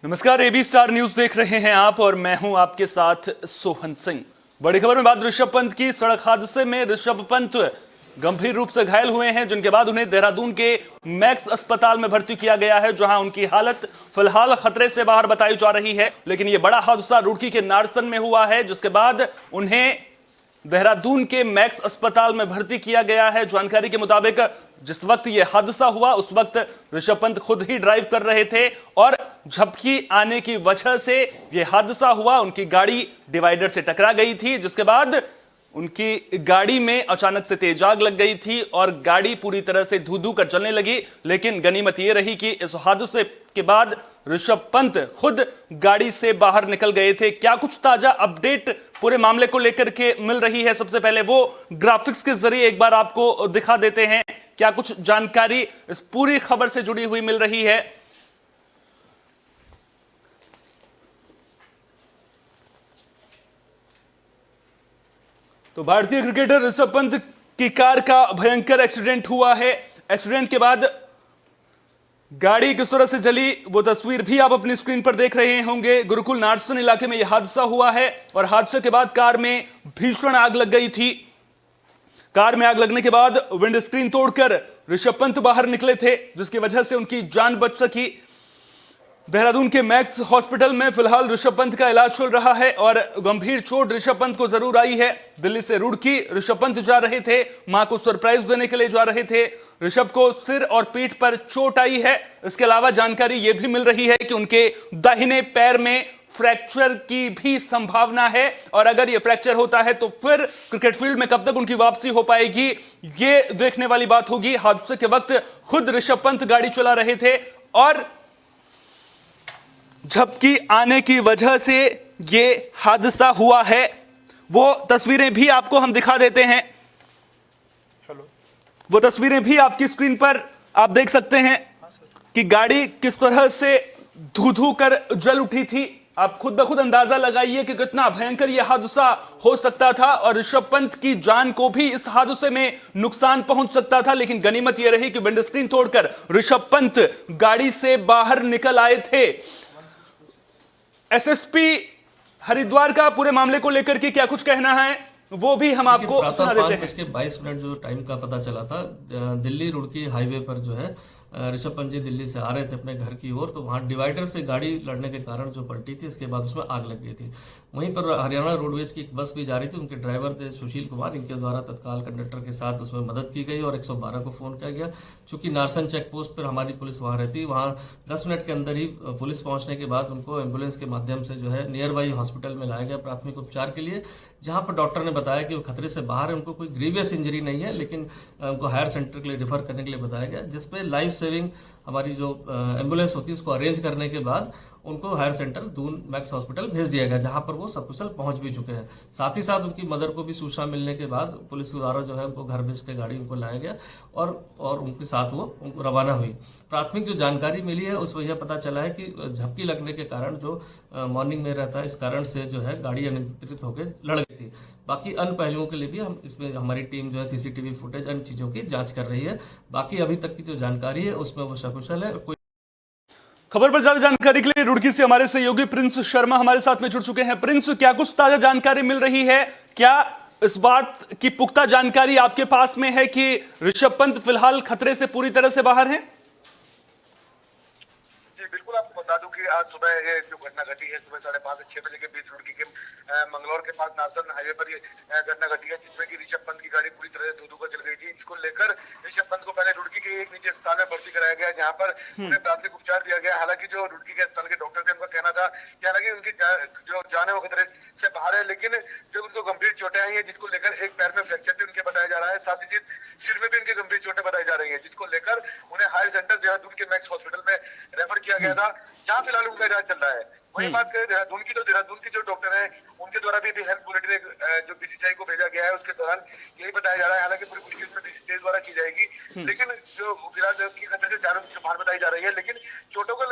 नमस्कार, AB star news देख रहे हैं आप और मैं हूं आपके साथ सोहन सिंह। बड़ी खबर में बात ऋषभ पंत की। सड़क हादसे में ऋषभ पंत गंभीर रूप से घायल हुए हैं, जिनके बाद उन्हें देहरादून के मैक्स अस्पताल में भर्ती किया गया है, जहां उनकी हालत फिलहाल खतरे से बाहर बताई जा रही है। लेकिन यह बड़ा हादसा रुड़की के नारसन में हुआ है, जिसके बाद उन्हें देहरादून के मैक्स अस्पताल में भर्ती किया गया है। जानकारी के मुताबिक जिस वक्त यह हादसा हुआ उस वक्त ऋषभ पंत खुद ही ड्राइव कर रहे थे और झपकी आने की वजह से यह हादसा हुआ। उनकी गाड़ी डिवाइडर से टकरा गई थी, जिसके बाद उनकी गाड़ी में अचानक से तेज आग लग गई थी और गाड़ी पूरी तरह से धू धू कर चलने लगी। लेकिन गनीमत यह रही कि इस हादसे के बाद ऋषभ पंत खुद गाड़ी से बाहर निकल गए थे। क्या कुछ ताजा अपडेट पूरे मामले को लेकर के मिल रही है, सबसे पहले वो ग्राफिक्स के जरिए एक बार आपको दिखा देते हैं। क्या कुछ जानकारी इस पूरी खबर से जुड़ी हुई मिल रही है? तो भारतीय क्रिकेटर ऋषभ पंत की कार का भयंकर एक्सीडेंट हुआ है। एक्सीडेंट के बाद गाड़ी किस तरह से जली वो तस्वीर भी आप अपनी स्क्रीन पर देख रहे होंगे। गुरुकुल नारसन इलाके में यह हादसा हुआ है और हादसे के बाद कार में भीषण आग लग गई थी। कार में आग लगने के बाद विंड स्क्रीन तोड़कर ऋषभ पंत बाहर निकले थे, जिसकी वजह से उनकी जान बच सकी। देहरादून के मैक्स हॉस्पिटल में फिलहाल ऋषभ पंत का इलाज चल रहा है और गंभीर चोट ऋषभ पंत को जरूर आई है। दिल्ली से रुड़की ऋषभ पंत जा रहे थे, मां को सरप्राइज देने के लिए जा रहे थे। ऋषभ को सिर और पीठ पर चोट आई है। इसके अलावा जानकारी यह भी मिल रही है कि उनके दाहिने पैर में फ्रैक्चर की भी संभावना है और अगर यह फ्रैक्चर होता है तो फिर क्रिकेट फील्ड में कब तक उनकी वापसी हो पाएगी, यह देखने वाली बात होगी। हादसे के वक्त खुद ऋषभ पंत गाड़ी चला रहे थे और झपकी आने की वजह से यह हादसा हुआ है। वो तस्वीरें भी आपको हम दिखा देते हैं। वो तस्वीरें भी आपकी स्क्रीन पर आप देख सकते हैं कि गाड़ी किस तरह से धू धू कर जल उठी थी। आप खुद ब खुद अंदाजा लगाइए कि कितना भयंकर यह हादसा हो सकता था और ऋषभ पंत की जान को भी इस हादसे में नुकसान पहुंच सकता था। लेकिन गनीमत यह रही कि विंड स्क्रीन तोड़कर ऋषभ पंत गाड़ी से बाहर निकल आए थे। एसएसपी हरिद्वार का पूरे मामले को लेकर के क्या कुछ कहना है वो भी हम आपको सुना देते हैं। 5:22 जो टाइम का पता चला था, दिल्ली रुड़की हाईवे पर जो है ऋषभ पंत जी दिल्ली से आ रहे थे अपने घर की ओर, तो वहां डिवाइडर से गाड़ी लड़ने के कारण जो पलटी थी, इसके बाद उसमें आग लग गई थी। वहीं पर हरियाणा रोडवेज की एक बस भी जा रही थी, उनके ड्राइवर थे सुशील कुमार, इनके द्वारा तत्काल कंडक्टर के साथ उसमें मदद की गई और 112 को फोन किया गया। चूंकि नारसन चेक पोस्ट पर हमारी पुलिस वहां रहती, वहां 10 मिनट के अंदर ही पुलिस पहुंचने के बाद उनको एम्बुलेंस के माध्यम से जो है नियर बाई हॉस्पिटल में लाया गया प्राथमिक उपचार के लिए, जहां पर डॉक्टर ने बताया कि वो खतरे से बाहर है, उनको कोई ग्रीवियस इंजरी नहीं है, लेकिन उनको हायर सेंटर के लिए रेफर करने के लिए बताया गया, जिसपे लाइफ सेविंग हमारी जो एम्बुलेंस होती है उसको अरेंज करने के बाद उनको higher centre Doon Max hospital भेज दिया गया, जहां पर वो सकुशल पहुंच भी चुके हैं। साथ ही साथ उनकी मदर को भी सूचना मिलने के बाद पुलिस द्वारा जो है उनको घर भेज के गाड़ी उनको लाया गया और उनके साथ वो रवाना हुई। प्राथमिक जो जानकारी मिली है उसमें यह पता चला है कि झपकी लगने के कारण जो मॉर्निंग में रहता है, इस कारण से जो है गाड़ी अनियंत्रित होकर लड़ गई थी। बाकी अन्य पहलुओं के लिए भी हम इसमें हमारी टीम जो है सीसीटीवी फुटेज अन्य चीजों की जांच कर रही है। बाकी अभी तक की जो जानकारी है उसमें वो सकुशल है। खबर पर ज्यादा जानकारी के लिए रुड़की से हमारे सहयोगी प्रिंस शर्मा हमारे साथ में जुड़ चुके हैं। प्रिंस, क्या कुछ ताजा जानकारी मिल रही है? क्या इस बात की पुख्ता जानकारी आपके पास में है कि ऋषभ पंत फिलहाल खतरे से पूरी तरह से बाहर हैं? बिल्कुल, आपको बता दूं कि आज सुबह ये जो घटना घटी है, सुबह 5:30 से 6 बजे के बीच रुड़की के मंगलौर के पास नारसन हाईवे पर ये घटना घटी है, जिसमें कि ऋषभ पंत की गाड़ी पूरी तरह से धू-धू कर जल गई थी। इसको लेकर ऋषभ पंत को पहले रुड़की के एक निजी अस्पताल में भर्ती कराया गया, जहां पर उन्हें प्राथमिक उपचार दिया गया। हालांकि जो रुड़की के अस्पताल के डॉक्टर थे, उनका कहना था कि हालांकि उनकी जो जान है वो खतरे से बाहर है, लेकिन जो उनको गंभीर चोटें आई है, जिसको लेकर एक पैर में फ्रैक्चर भी उनके बताया जा रहा है, साथ ही सिर में भी उनकी गंभीर चोटें बताई जा रही है, जिसको लेकर उन्हें हायर सेंटर देहरादून के मैक्स हॉस्पिटल में रेफर किया गया था, जहां फिलहाल उनका इलाज चल रहा है। वही बात करें देहरादून की जो डॉक्टर हैं, उनके द्वारा भी हेल्थ बुलेटिन जो बीसीसीआई को भेजा गया है, उसके दौरान यही बताया जा रहा है। हालांकि पूरी पूछताछ में बीसीसीआई द्वारा की जाएगी, लेकिन जो फिलहाल की खतरे से जान बाहर बताई जा रही है। लेकिन चोटों को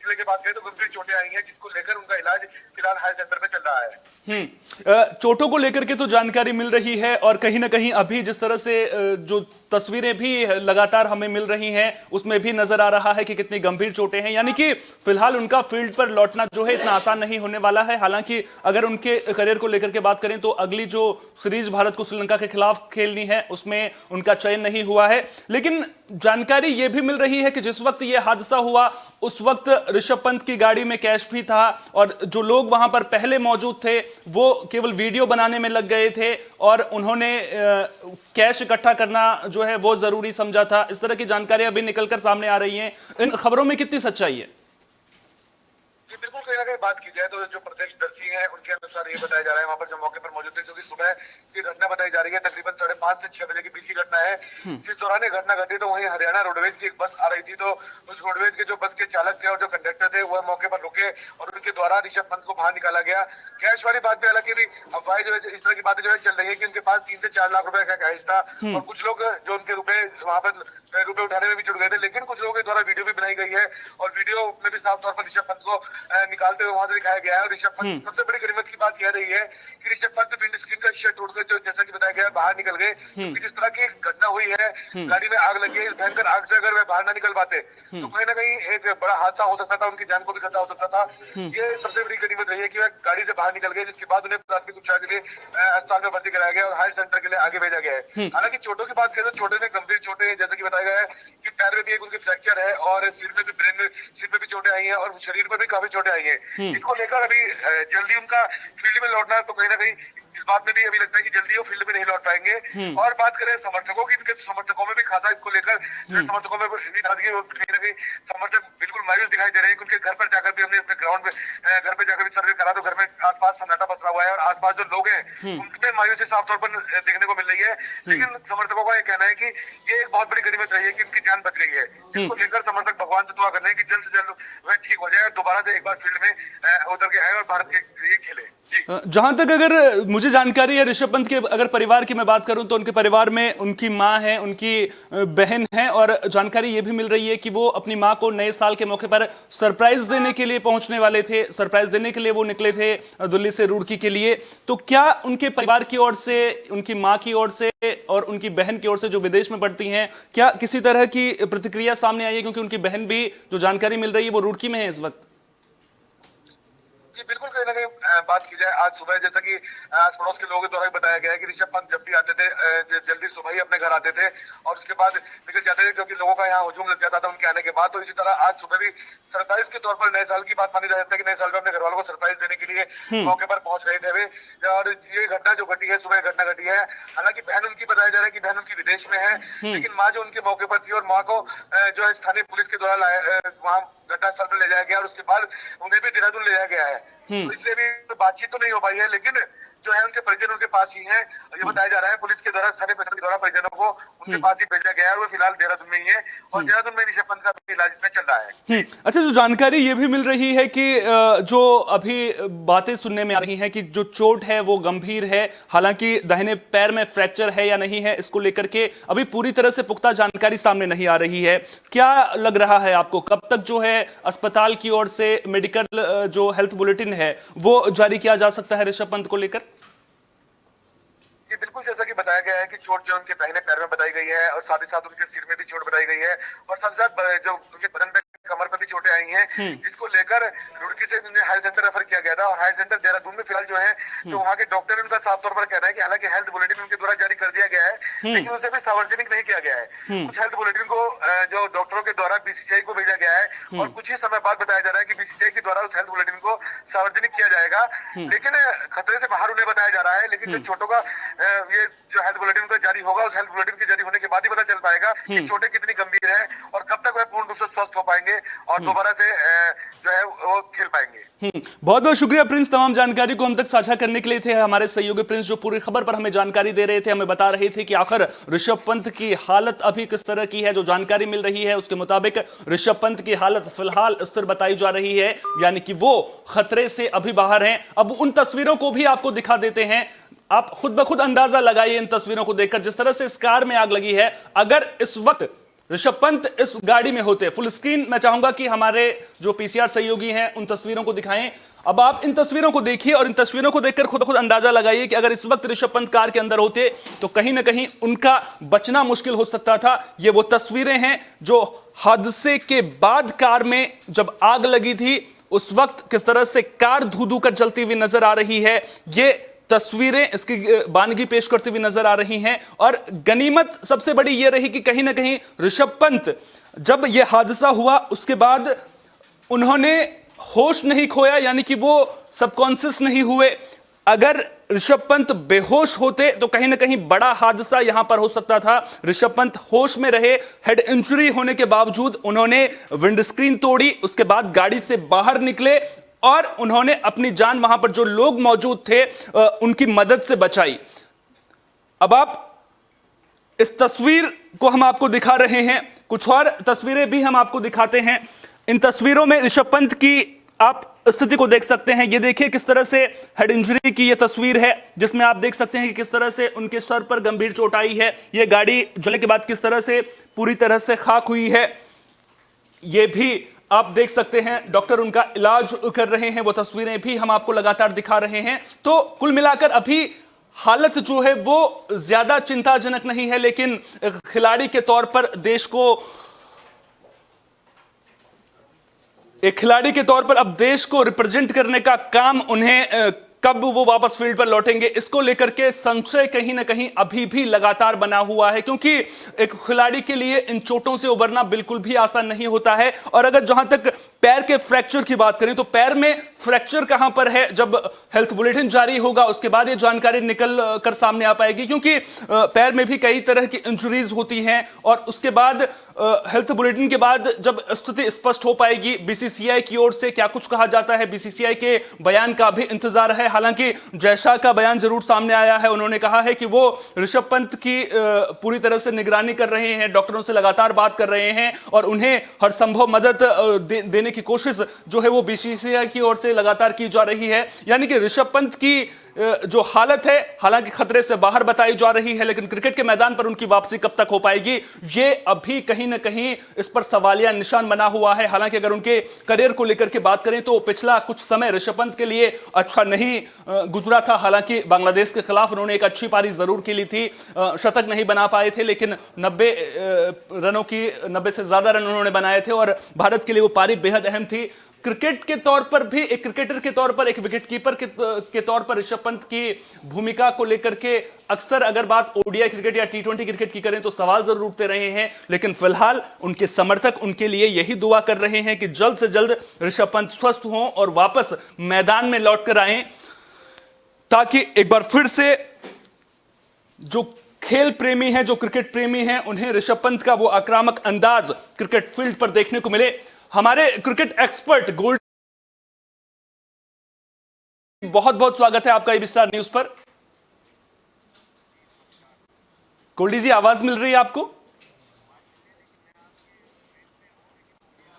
लेकर बात करें तो गंभीर चोटें आई हैं, जिसको लेकर उनका इलाज फिलहाल हायर सेंटर में चल रहा है। चोटों को लेकर के तो जानकारी मिल रही है और कहीं ना कहीं अभी जिस तरह से जो तस्वीरें भी लगातार हमें मिल रही हैं उसमें भी नजर आ रहा है कि कितनी गंभीर चोटें हैं, यानी कि फिलहाल उनका फील्ड पर लौटना जो है इतना आसान नहीं होने वाला है। हालांकि अगर उनके करियर को लेकर के बात करें तो अगली जो सीरीज भारत को श्रीलंका के खिलाफ खेलनी है उसमें उनका चयन नहीं हुआ है। लेकिन जानकारी यह भी मिल रही है कि जिस वक्त यह हादसा हुआ उस वक्त ऋषभ पंत की गाड़ी में कैश भी था और जो लोग वहां पर पहले मौजूद थे वो केवल वीडियो बनाने में लग गए थे और उन्होंने कैश इकट्ठा करना जो है वो जरूरी समझा था। इस तरह की जानकारी अभी निकलकर सामने आ रही है, इन खबरों में कितनी सच्चाई है? जी बिल्कुल, कहीं ना कहीं बात की जाए तो जो प्रत्यक्षदर्शी हैं उनके अनुसार ये बताया जा रहा है, वहां पर जो मौके पर मौजूद थे, जो कि सुबह की घटना बताई जा रही है, तकरीबन 5:30 से 6 बजे के बीच की घटना है। जिस दौरान ये घटना घटी तो वहीं हरियाणा रोडवेज की एक बस आ रही थी, तो उस रोडवेज के जो बस के चालक थे और जो कंडक्टर थे वह मौके पर रुके और उनके द्वारा ऋषभ पंत को बाहर निकाला गया। कैश वाली बात भी, हालांकि भी अफवाहें जो है इस तरह की बातें जो है चल रही है कि उनके पास 3 से 4 लाख रुपए का कैश था और कुछ लोग जो उनके रुपए वहां पर रुपए उठाने में भी जुड़ गए थे, लेकिन कुछ लोगों के द्वारा वीडियो भी बनाई गई है और वीडियो में भी साफ तौर पर ऋषभ पंत को निकालते हुए वहां से दिखाया गया है। और ऋषभ पंत, सबसे बड़ी गनीमत की बात यह रही है कि ऋषभ पंत विंड स्क्रीन का शीशा तोड़कर जो जैसा कि बताया गया बाहर निकल गए, क्योंकि जिस तरह की घटना हुई है, गाड़ी में आग लगी है, इस भयंकर आग से अगर वह बाहर ना निकल पाते तो कहीं ना कहीं एक बड़ा हादसा हो सकता था, उनकी जान को भी खतरा हो सकता था। ये सबसे बड़ी गनीमत रही है कि वह गाड़ी से बाहर निकल गए, जिसके बाद उन्हें प्राथमिक उपचार के लिए अस्पताल में भर्ती कराया गया और हायर सेंटर के लिए आगे भेजा गया है। हालांकि चोटों की बात करें तो छोटे में गंभीर चोटें हैं, जैसा कि बताया गया है कि पैर में भी एक उनके फ्रैक्चर है और सिर में भी, ब्रेन में, सिर पे भी चोटें आई हैं और शरीर पर भी काफी चोटें आई हैं। इसको लेकर अभी जल्दी उनका फील्ड में लौटना तो कहीं ना कहीं इस बात में भी अभी लगता है कि जल्दी वो फील्ड में नहीं लौट पाएंगे। और बात करें समर्थकों की, इनके समर्थकों में भी खासा इसको लेकर समर्थकों में भी कहीं ना कहीं समर्थक बिल्कुल मायूस दिखाई दे रहे हैं। उनके घर पर जाकर भी हमने इसमें ग्राउंड में घर पे जाकर भी सर्वे करा तो घर में आसपास सन्नाटा पसरा हुआ है और आसपास जो लोग हैं उनमें मायूसी साफ तौर पर देखने को मिल रही है। लेकिन समर्थकों का यह कहना है कि ये एक बहुत बड़ी गनीमत रही है कि उनकी जान बच गई है, जिसको लेकर समर्थक भगवान से दुआ कर रहे हैं कि जल्द से जल्द वह ठीक हो जाए और दोबारा से एक बार फील्ड में उतर के आए और भारत के लिए खेले। जहां तक अगर मुझे जानकारी है ऋषभ पंत के अगर परिवार की मैं बात करूं तो उनके परिवार में उनकी मां है, उनकी बहन है और जानकारी यह भी मिल रही है कि वो अपनी मां को नए साल के मौके पर सरप्राइज देने के लिए पहुंचने वाले थे, सरप्राइज देने के लिए वो निकले थे दिल्ली से रुड़की के लिए। तो क्या उनके परिवार की ओर से, उनकी मां की ओर से और उनकी बहन की ओर से जो विदेश में पढ़ती हैं, क्या किसी तरह की प्रतिक्रिया सामने आई है? क्योंकि उनकी बहन भी, जो जानकारी मिल रही है, वो रुड़की में है इस वक्त। जी बिल्कुल, कहीं ना कहीं बात की जाए आज सुबह, जैसा कि आस पड़ोस के लोगों के द्वारा बताया गया है कि ऋषभ पंत जब भी आते थे जल्दी सुबह ही अपने घर आते थे और उसके बाद निकल जाते थे, क्योंकि लोगों का यहाँ हुजूम लग जाता था उनके आने के बाद। तो इसी तरह आज सुबह भी सरप्राइज के तौर पर नए साल की बात मानी जा सकती है कि नए साल में अपने घर वालों को सरप्राइज देने के लिए मौके पर पहुंच रहे थे वे। और ये घटना जो घटी है, सुबह घटना घटी है, हालांकि बहन उनकी बताया जा रहा है कि बहन उनकी विदेश में है, लेकिन माँ जो उनके मौके पर थी और माँ को जो है स्थानीय पुलिस के द्वारा वहाँ घटनास्थल पर ले जाया गया और उसके बाद उन्हें भी देहरादून ले जाया गया है। तो इसलिए भी तो बातचीत तो नहीं हो पाई है, लेकिन जो है उनके परिजन उनके पास ही हैं और ये बताया जा रहा है पुलिस के द्वारा, स्थानीय प्रशासन के द्वारा परिजनों को उनके पास ही भेजा गया है और वो फिलहाल देहरादून में ही है और देहरादून में ऋषभ पंत का भी इलाज इसमें चल रहा है। अच्छा, जो जानकारी ये भी मिल रही है कि जो अभी बातें सुनने में आ रही हैं कि जो चोट है वो गंभीर है, हालांकि दाहिने पैर में फ्रैक्चर है या नहीं है इसको लेकर के अभी पूरी तरह से पुख्ता जानकारी सामने नहीं आ रही है। क्या लग रहा है आपको, कब तक जो है अस्पताल की ओर से मेडिकल जो हेल्थ बुलेटिन है वो जारी किया जा सकता है ऋषभ पंत को लेकर? बिल्कुल, जैसा कि बताया गया है कि चोट जो उनके दाहिने पैर में बताई गई है और साथ ही साथ उनके सिर में भी चोट बताई गई है और साथ ही साथ जो उनके बदन पे, कमर पर भी चोटें आई हैं, जिसको लेकर रुड़की से हायर सेंटर रेफर किया गया था और हायर सेंटर देहरादून में फिलहाल जो है जो वहाँ के डॉक्टर, उनका साफ तौर पर कहना है कि हालांकि हेल्थ बुलेटिन उनके द्वारा जारी कर दिया गया है, लेकिन उसे भी सार्वजनिक नहीं किया गया है। कुछ हेल्थ बुलेटिन को जो डॉक्टरों के द्वारा बीसीसीआई को भेजा गया है और कुछ ही समय बाद बताया जा रहा है कि बीसीसीआई के द्वारा उस हेल्थ बुलेटिन को सार्वजनिक किया जाएगा, लेकिन खतरे से बाहर उन्हें बताया जा रहा है। लेकिन जो चोटों का ये जो हेल्थ बुलेटिन का जारी होगा, उस हेल्थ बुलेटिन के जारी होने के बाद ही पता चल पाएगा कि चोटें कितनी गंभीर है और कब तक वह पूर्ण रूप से स्वस्थ हो पाएंगे और दोबारा से जो है वो खेल पाएंगे। बहुत बहुत शुक्रिया प्रिंस, तमाम जानकारी को हम तक साझा करने के लिए थे हमारे सहयोगी प्रिंस, जो पूरी खबर पर हमें जानकारी दे रहे थे, हमें बता रहे थे कि आखिर ऋषभ पंत की हालत अभी किस तरह की है। जो जानकारी मिल रही है उसके मुताबिक ऋषभ पंत की हालत फिलहाल स्थिर बताई जा रही है, यानी कि वो खतरे से अभी बाहर हैं। अब उन तस्वीरों को भी आपको दिखा देते हैं, आप खुद ब खुद अंदाजा लगाइए इन तस्वीरों को देखकर, जिस तरह से इस कार में आग लगी है। अगर इस वक्त ऋषभ पंत इस गाड़ी में होते। फुल स्क्रीन मैं चाहूंगा कि हमारे जो पीसीआर सहयोगी हैं उन तस्वीरों को दिखाएं। अब आप इन तस्वीरों को देखिए और इन तस्वीरों को देखकर खुद अंदाजा लगाइए कि अगर इस वक्त ऋषभ पंत कार के अंदर होते तो कहीं ना कहीं उनका बचना मुश्किल हो सकता था। ये वो तस्वीरें हैं जो हादसे के बाद कार में जब आग लगी थी उस वक्त किस तरह से कार धू धू कर जलती हुई नजर आ रही है। ये तस्वीरें इसकी बानगी पेश करती हुई नजर आ रही हैं। और गनीमत सबसे बड़ी यह रही कि कहीं ना कहीं ऋषभ पंत जब यह हादसा हुआ उसके बाद उन्होंने होश नहीं खोया, यानी कि वो सबकॉन्शियस नहीं हुए। अगर ऋषभ पंत बेहोश होते तो कहीं ना कहीं बड़ा हादसा यहां पर हो सकता था। ऋषभ पंत होश में रहे, हेड इंजरी होने के बावजूद उन्होंने विंडस्क्रीन तोड़ी, उसके बाद गाड़ी से बाहर निकले और उन्होंने अपनी जान वहां पर जो लोग मौजूद थे उनकी मदद से बचाई। अब आप इस तस्वीर को हम आपको दिखा रहे हैं, कुछ और तस्वीरें भी हम आपको दिखाते हैं। इन तस्वीरों में ऋषभ पंत की आप स्थिति को देख सकते हैं। ये देखिए किस तरह से हेड इंजरी की ये तस्वीर है जिसमें आप देख सकते हैं कि किस तरह से उनके सर पर गंभीर चोट आई है। ये गाड़ी जलने के बाद किस तरह से पूरी तरह से खाक हुई है ये भी आप देख सकते हैं। डॉक्टर उनका इलाज कर रहे हैं, वो तस्वीरें भी हम आपको लगातार दिखा रहे हैं। तो कुल मिलाकर अभी हालत जो है वो ज्यादा चिंताजनक नहीं है, लेकिन खिलाड़ी के तौर पर देश को एक खिलाड़ी के तौर पर अब देश को रिप्रेजेंट करने का काम उन्हें कब वो वापस फील्ड पर लौटेंगे इसको लेकर के संशय कहीं ना कहीं अभी भी लगातार बना हुआ है, क्योंकि एक खिलाड़ी के लिए इन चोटों से उबरना बिल्कुल भी आसान नहीं होता है। और अगर जहां तक पैर के फ्रैक्चर की बात करें तो पैर में फ्रैक्चर कहां पर है, जब हेल्थ बुलेटिन जारी होगा उसके बाद ये जानकारी निकल कर सामने आ पाएगी, क्योंकि पैर में भी कई तरह की इंजरीज होती हैं और उसके बाद हेल्थ बुलेटिन के बाद जब स्थिति स्पष्ट हो पाएगी बीसीसीआई की ओर से क्या कुछ कहा जाता है, बीसीसीआई के बयान का भी इंतजार है। हालांकि जयशाह का बयान जरूर सामने आया है, उन्होंने कहा है कि वो ऋषभ पंत की पूरी तरह से निगरानी कर रहे हैं, डॉक्टरों से लगातार बात कर रहे हैं और उन्हें हर संभव मदद देने की कोशिश जो है वो बीसीसीआई की ओर से लगातार की जा रही है। यानी कि ऋषभ पंत की जो हालत है हालांकि खतरे से बाहर बताई जा रही है, लेकिन क्रिकेट के मैदान पर उनकी वापसी कब तक हो पाएगी ये अभी कहीं ना कहीं इस पर सवालिया निशान बना हुआ है। हालांकि अगर उनके करियर को लेकर के बात करें तो पिछला कुछ समय ऋषभ पंत के लिए अच्छा नहीं गुजरा था। हालांकि बांग्लादेश के खिलाफ उन्होंने एक अच्छी पारी जरूर खेली थी, शतक नहीं बना पाए थे, लेकिन 90 से ज्यादा रन उन्होंने बनाए थे और भारत के लिए वो पारी बेहद अहम थी। क्रिकेट के तौर पर भी, एक क्रिकेटर के तौर पर, एक विकेटकीपर के तौर पर ऋषभ पंत की भूमिका को लेकर के अक्सर अगर बात ओडीआई क्रिकेट या टी20 क्रिकेट की करें तो सवाल जरूर उठते रहे हैं, लेकिन फिलहाल उनके समर्थक उनके लिए यही दुआ कर रहे हैं कि जल्द से जल्द ऋषभ पंत स्वस्थ हों और वापस मैदान में लौट कर आएं, ताकि एक बार फिर से जो खेल प्रेमी हैं, जो क्रिकेट प्रेमी हैं, उन्हें ऋषभ पंत का वो आक्रामक अंदाज क्रिकेट फील्ड पर देखने को मिले। हमारे क्रिकेट एक्सपर्ट गोल्ड, बहुत बहुत स्वागत है आपका एबी स्टार न्यूज पर। गोल्डी जी, आवाज मिल रही है आपको?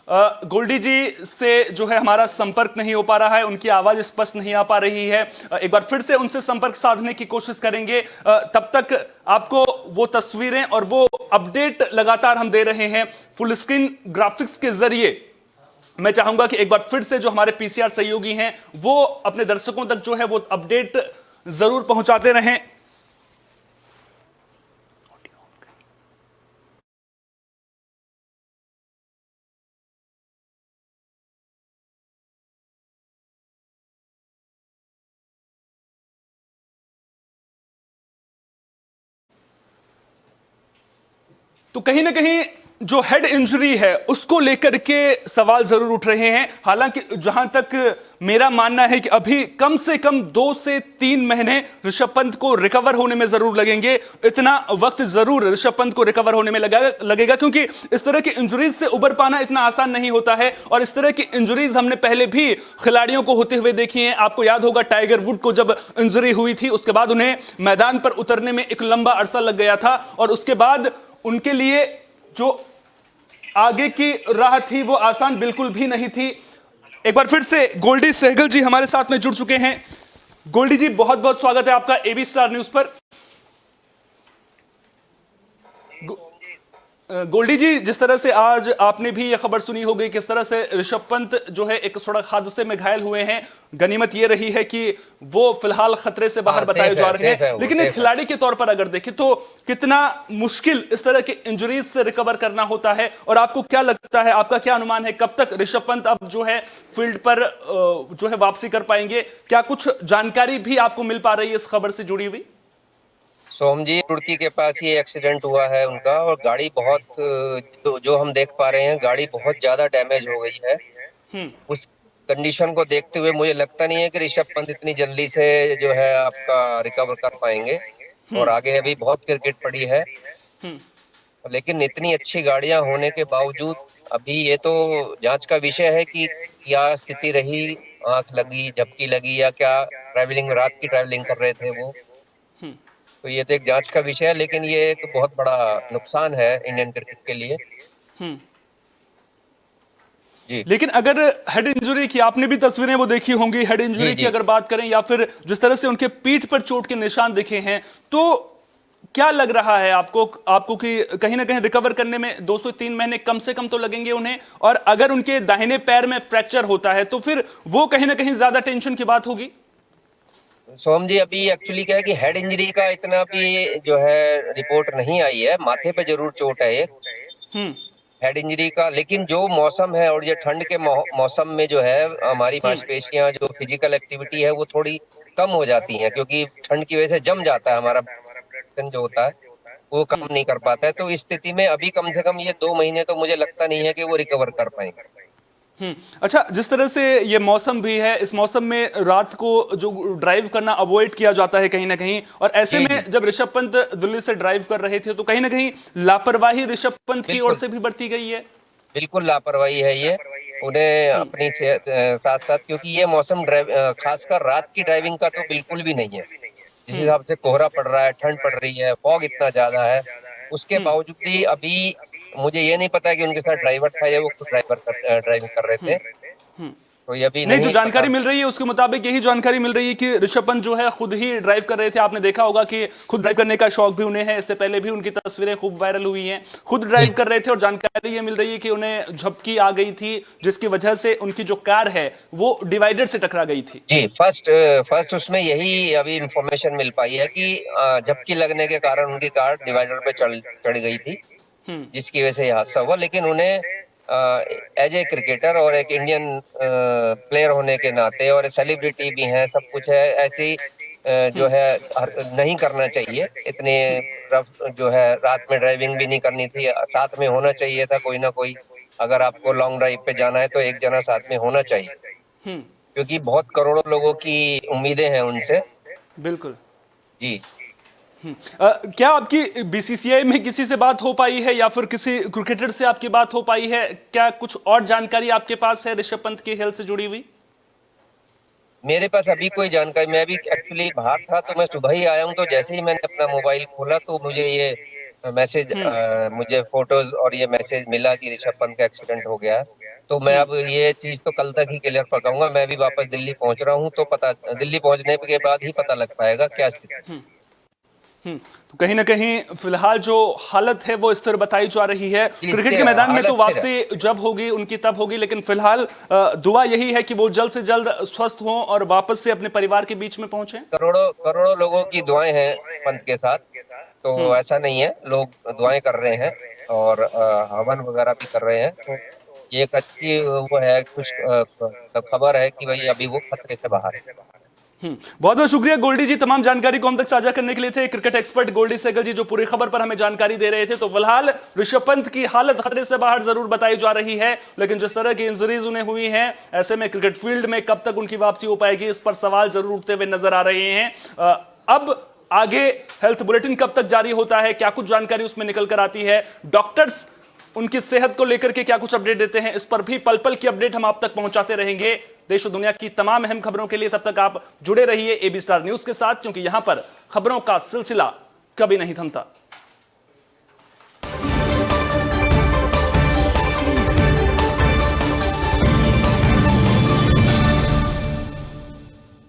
गोल्डी जी से जो है हमारा संपर्क नहीं हो पा रहा है, उनकी आवाज स्पष्ट नहीं आ पा रही है। एक बार फिर से उनसे संपर्क साधने की कोशिश करेंगे। तब तक आपको वो तस्वीरें और वो अपडेट लगातार हम दे रहे हैं फुल स्क्रीन ग्राफिक्स के जरिए। मैं चाहूंगा कि एक बार फिर से जो हमारे पीसीआर सहयोगी हैं वो अपने दर्शकों तक जो है वो अपडेट जरूर पहुंचाते रहें। तो कहीं ना कहीं जो हेड इंजरी है उसको लेकर के सवाल जरूर उठ रहे हैं। हालांकि जहां तक मेरा मानना है कि अभी कम से कम 2 से 3 महीने ऋषभ पंत को रिकवर होने में जरूर लगेंगे। इतना वक्त जरूर ऋषभ पंत को रिकवर होने में लगेगा, क्योंकि इस तरह की इंजरीज से उबर पाना इतना आसान नहीं होता है और इस तरह की इंजरीज हमने पहले भी खिलाड़ियों को होते हुए देखी हैं। आपको याद होगा टाइगर वुड को जब इंजरी हुई थी उसके बाद उन्हें मैदान पर उतरने में एक लंबा अरसा लग गया था और उसके बाद उनके लिए जो आगे की राह थी वो आसान बिल्कुल भी नहीं थी। एक बार फिर से गोल्डी सहगल जी हमारे साथ में जुड़ चुके हैं। गोल्डी जी, बहुत बहुत स्वागत है आपका एबी स्टार न्यूज पर। गोल्डी जी, जिस तरह से आज आपने भी यह खबर सुनी होगी किस तरह से ऋषभ पंत जो है एक सड़क हादसे में घायल हुए हैं। गनीमत ये रही है कि वो फिलहाल खतरे से बाहर बताए जा रहे हैं, लेकिन एक खिलाड़ी के तौर पर अगर देखें तो कितना मुश्किल इस तरह के इंजरीज से रिकवर करना होता है। और आपको क्या लगता है, आपका क्या अनुमान है, कब तक ऋषभ पंत अब जो है फील्ड पर जो है वापसी कर पाएंगे? क्या कुछ जानकारी भी आपको मिल पा रही है इस खबर से जुड़ी हुई? सोम जी, रुड़की के पास ये एक्सीडेंट हुआ है उनका, और गाड़ी बहुत जो हम देख पा रहे हैं, गाड़ी बहुत ज्यादा डैमेज हो गई है। उस कंडीशन को देखते हुए मुझे लगता नहीं है कि ऋषभ पंत इतनी जल्दी से जो है आपका रिकवर कर पाएंगे, और आगे अभी बहुत क्रिकेट पड़ी है। लेकिन इतनी अच्छी गाड़ियां होने के बावजूद अभी ये तो जांच का विषय है कि क्या स्थिति रही, आंख लगी, झपकी लगी, या क्या ट्रैवलिंग, रात की ट्रैवलिंग कर रहे थे वो। तो ये तो एक जांच का विषय है, लेकिन ये एक बहुत बड़ा नुकसान है इंडियन क्रिकेट के लिए। जी। लेकिन अगर हेड इंजरी की, आपने भी तस्वीरें वो देखी होंगी, हेड इंजरी की अगर बात करें या फिर जिस तरह से उनके पीठ पर चोट के निशान दिखे हैं, तो क्या लग रहा है आपको कि कहीं ना कहीं रिकवर करने में 2 से 3 महीने कम से कम तो लगेंगे उन्हें? और अगर उनके दाहिने पैर में फ्रैक्चर होता है तो फिर वो कहीं ना कहीं ज्यादा टेंशन की बात होगी। सोम जी, अभी एक्चुअली क्या है कि हेड इंजरी का इतना भी जो है रिपोर्ट नहीं आई है। माथे पे जरूर चोट है एक हेड इंजरी का, लेकिन जो मौसम है और ये ठंड के मौसम में जो है हमारी मांसपेशियां, जो फिजिकल एक्टिविटी है वो थोड़ी कम हो जाती हैं, क्योंकि ठंड की वजह से जम जाता है हमारा ब्लड जो होता है वो काम नहीं कर पाता है। तो इस स्थिति में अभी कम से कम ये 2 महीने तो मुझे लगता नहीं है कि वो रिकवर कर पाएंगे। अच्छा, जिस तरह से ये मौसम भी है, इस मौसम में रात को जो ड्राइव करना अवॉइड किया जाता है कहीं ना कहीं, और ऐसे में जब ऋषभ पंत दिल्ली से ड्राइव कर रहे थे तो कहीं ना कहीं लापरवाही ऋषभ पंत की ओर से भी बरती गई है। बिल्कुल लापरवाही है ये, उन्हें अपनी साथ साथ, क्योंकि ये मौसम खासकर रात की ड्राइविंग का तो बिल्कुल भी नहीं है। जिस हिसाब से कोहरा पड़ रहा है, ठंड पड़ रही है, फॉग इतना ज्यादा है, उसके बावजूद भी अभी मुझे ये नहीं पता कि उनके साथ ड्राइवर था या वो खुद ड्राइविंग कर रहे थे। तो ये अभी नहीं, जो जानकारी मिल रही है उसके मुताबिक यही जानकारी मिल रही है कि ऋषभ पंत जो है खुद ही ड्राइव कर रहे थे। आपने देखा होगा कि खुद ड्राइव करने का शौक भी उन्हें है, इससे पहले भी उनकी तस्वीरें खूब वायरल हुई हैं। खुद ड्राइव कर रहे थे और जानकारी ये मिल रही है कि उन्हें झपकी आ गई थी, जिसकी वजह से उनकी जो कार है वो डिवाइडर से टकरा गई थी। जी, फर्स्ट उसमें यही अभी इंफॉर्मेशन मिल पाई है कि झपकी लगने के कारण उनकी कार डिवाइडर पे चढ़ गई थी, जिसकी वजह से यह हादसा हुआ। लेकिन उन्हें एज ए क्रिकेटर और एक इंडियन प्लेयर होने के नाते, और सेलिब्रिटी भी हैं, सब कुछ है, ऐसी जो है नहीं करना चाहिए। इतने रफ जो है रात में ड्राइविंग भी नहीं करनी थी, साथ में होना चाहिए था कोई ना कोई। अगर आपको लॉन्ग ड्राइव पे जाना है तो एक जना साथ में होना चाहिए, क्योंकि बहुत करोड़ों लोगों की उम्मीदें हैं उनसे। बिल्कुल जी। क्या आपकी बीसीसीआई में किसी से बात हो पाई है या फिर किसी क्रिकेटर से आपकी बात हो पाई है? क्या कुछ और जानकारी आपके पास है ऋषभ पंत की हेल्थ से जुड़ी हुई? मेरे पास अभी कोई जानकारी, मैं भी एक्चुअली बाहर था, तो मैं सुबह ही आया हूँ। तो जैसे ही मैंने अपना मोबाइल खोला तो मुझे ये मैसेज, मुझे फोटोज और ये मैसेज मिला कि ऋषभ पंत का एक्सीडेंट हो गया है। तो मैं अब ये चीज तो कल तक ही क्लियर पकाऊंगा। मैं भी वापस दिल्ली पहुंच रहा हूँ, तो दिल्ली पहुंचने के बाद ही पता लग पाएगा क्या स्थिति। तो कहीं ना कहीं फिलहाल जो हालत है वो स्थिर बताई जा रही है। क्रिकेट के मैदान में तो वापसी जब होगी उनकी तब होगी, लेकिन फिलहाल दुआ यही है कि वो जल्द से जल्द स्वस्थ हों और वापस से अपने परिवार के बीच में पहुंचे। करोड़ों लोगों की दुआएं हैं पंत के साथ, तो ऐसा नहीं है, लोग दुआएं कर रहे हैं और हवन वगैरह भी कर रहे हैं। तो ये एक अच्छी वो है, कुछ खबर है कि भाई अभी वो खतरे से बाहर है। बहुत बहुत शुक्रिया गोल्डी जी, तमाम जानकारी को हम तक साझा करने के लिए थे। क्रिकेट एक्सपर्ट गोल्डी सहगल जी जो पूरी खबर पर हमें जानकारी दे रहे थे। तो फिलहाल ऋषभ पंत की हालत खतरे से बाहर जरूर बताई जा रही है, लेकिन जिस तरह की इंजरीज उन्हें हुई हैं, ऐसे में क्रिकेट फील्ड में कब तक उनकी वापसी हो पाएगी, इस पर सवाल जरूर उठते हुए नजर आ रहे हैं। अब आगे हेल्थ बुलेटिन कब तक जारी होता है, क्या कुछ जानकारी उसमें निकल कर आती है, डॉक्टर्स उनकी सेहत को लेकर के क्या कुछ अपडेट देते हैं, इस पर भी पल पल की अपडेट हम आप तक पहुंचाते रहेंगे। देश और दुनिया की तमाम अहम खबरों के लिए तब तक आप जुड़े रहिए एबी स्टार न्यूज के साथ, क्योंकि यहां पर खबरों का सिलसिला कभी नहीं थमता।